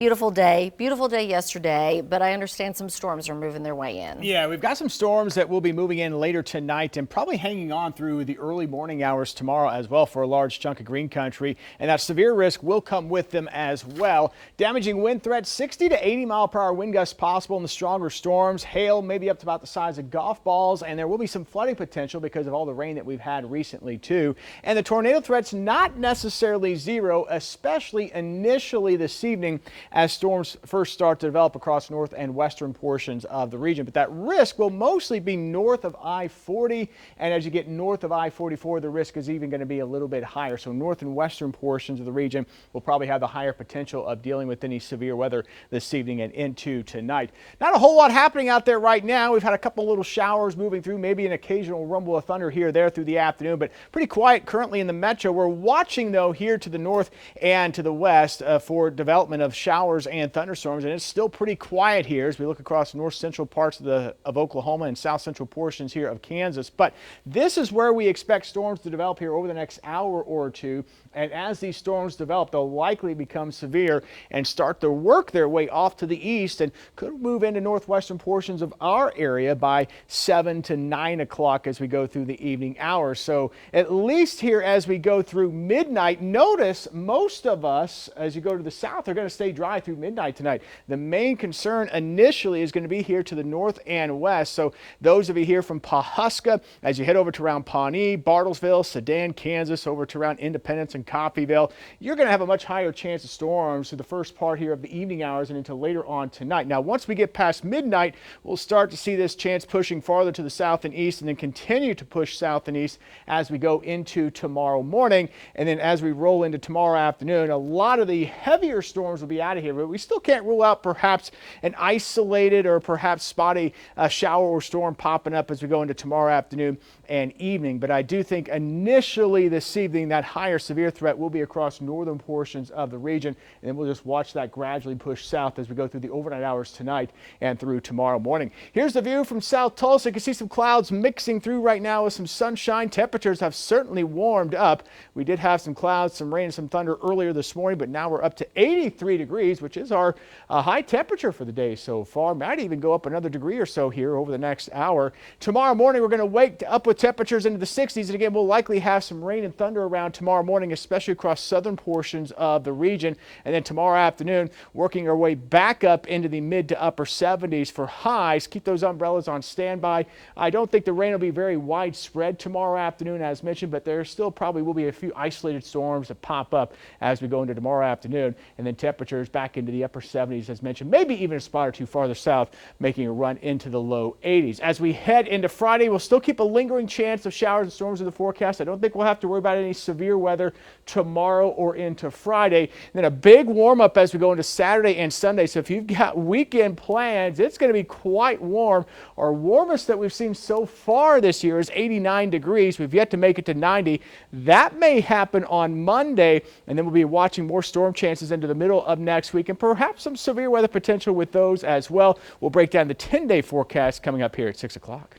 Beautiful day yesterday, but I understand some storms are moving their way in. Yeah, we've got some storms that will be moving in later tonight and probably hanging on through the early morning hours tomorrow as well for a large chunk of green country. And that severe risk will come with them as well. Damaging wind threat, 60 to 80 mile per hour wind gusts possible in the stronger storms. Hail maybe up to about the size of golf balls, and there will be some flooding potential because of all the rain that we've had recently too. And the tornado threat's not necessarily zero, especially initially this evening as storms first start to develop across north and western portions of the region. But that risk will mostly be north of I-40, and as you get north of I-44, the risk is even going to be a little bit higher. So north and western portions of the region will probably have the higher potential of dealing with any severe weather this evening and into tonight. Not a whole lot happening out there right now. We've had a couple little showers moving through, maybe an occasional rumble of thunder here or there through the afternoon, but pretty quiet currently in the metro. We're watching though here to the north and to the west for development of showers and thunderstorms, and it's still pretty quiet here as we look across north central parts of Oklahoma and south central portions here of Kansas. But this is where we expect storms to develop here over the next hour or two, and as these storms develop, they'll likely become severe and start to work their way off to the east and could move into northwestern portions of our area by 7 to 9 o'clock as we go through the evening hours. So at least here as we go through midnight, notice most of us as you go to the south are going to stay dry through midnight tonight. The main concern initially is going to be here to the north and west. So those of you here from Pawhuska, as you head over to around Pawnee, Bartlesville, Sedan, Kansas, over to around Independence and Coffeyville, you're going to have a much higher chance of storms through the first part here of the evening hours and into later on tonight. Now, once we get past midnight, we'll start to see this chance pushing farther to the south and east and then continue to push south and east as we go into tomorrow morning. And then as we roll into tomorrow afternoon, a lot of the heavier storms will be out of here, but we still can't rule out perhaps an isolated or perhaps spotty shower or storm popping up as we go into tomorrow afternoon and evening. But I do think initially this evening that higher severe threat will be across northern portions of the region, and then we'll just watch that gradually push south as we go through the overnight hours tonight and through tomorrow morning. Here's the view from South Tulsa. You can see some clouds mixing through right now with some sunshine. Temperatures have certainly warmed up. We did have some clouds, some rain, and some thunder earlier this morning, but now we're up to 83 degrees, which is our high temperature for the day so far. Might even go up another degree or so here over the next hour. Tomorrow morning, we're going to wake up with temperatures into the 60s, and again, we'll likely have some rain and thunder around tomorrow morning, especially across southern portions of the region. And then tomorrow afternoon, working our way back up into the mid to upper 70s for highs. Keep those umbrellas on standby. I don't think the rain will be very widespread tomorrow afternoon, as mentioned, but there still probably will be a few isolated storms that pop up as we go into tomorrow afternoon, and then temperatures back into the upper 70s, as mentioned, maybe even a spot or two farther south, making a run into the low 80s. As we head into Friday, we'll still keep a lingering chance of showers and storms in the forecast. I don't think we'll have to worry about any severe weather tomorrow or into Friday. And then a big warm up as we go into Saturday and Sunday. So if you've got weekend plans, it's going to be quite warm. Our warmest that we've seen so far this year is 89 degrees. We've yet to make it to 90. That may happen on Monday, and then we'll be watching more storm chances into the middle of next week and perhaps some severe weather potential with those as well. We'll break down the 10-day forecast coming up here at 6 o'clock.